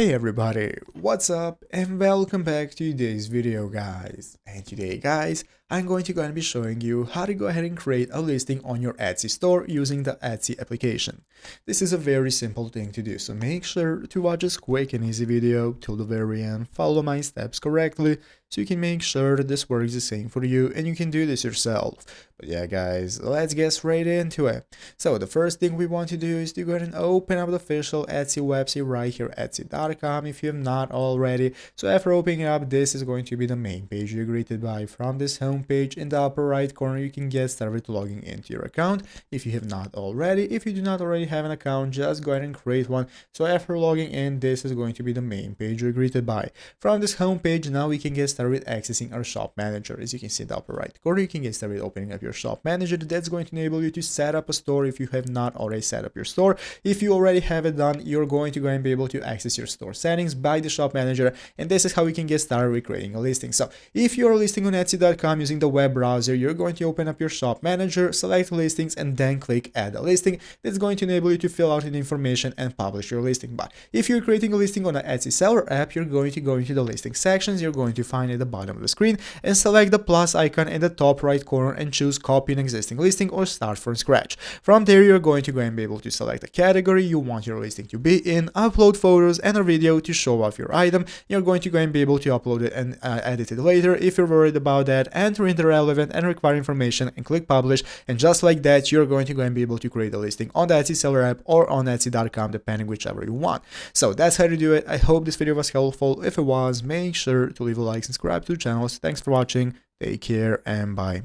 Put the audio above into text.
Hey everybody, what's up and welcome back to today's video guys. And today guys, I'm going to be showing you how to go ahead and create a listing on your Etsy store using the Etsy application. This is a very simple thing to do, so make sure to watch this quick and easy video till the very end, follow my steps correctly so you can make sure that this works the same for you and you can do this yourself. But yeah guys, let's get straight into it. So the first thing we want to do is to go ahead and open up the official Etsy website right here, etsy.com, if you have not already. So after opening it up, this is going to be the main page you're greeted by. From this home page in the upper right corner, you can get started logging into your account if you have not already. If you do not already have an account, just go ahead and create one. So after logging in, this is going to be the main page you're greeted by. From this home page, now we can get started with accessing our shop manager. As you can see in the upper right corner, you can get started opening up your shop manager. That's going to enable you to set up a store if you have not already set up your store. If you already have it done, you're going to go and be able to access your store settings by the shop manager, and this is how we can get started with creating a listing. So if you're listing on Etsy.com using the web browser, you're going to open up your shop manager, select listings, and then click add a listing. That's going to enable you to fill out the information and publish your listing. But if you're creating a listing on the Etsy seller app, you're going to go into the listing sections. You're going to find at the bottom of the screen and select the plus icon in the top right corner and choose copy an existing listing or start from scratch. From there, you're going to go and be able to select the category you want your listing to be in, upload photos and a video to show off your item. You're going to go and be able to upload it and edit it later if you're worried about that. Enter in the relevant and required information and click publish, and just like that, you're going to go and be able to create a listing on the Etsy seller app or on Etsy.com, depending whichever you want. So that's how to do it. I hope this video was helpful. If it was, make sure to leave a like and subscribe to the channel. Thanks for watching, take care and bye.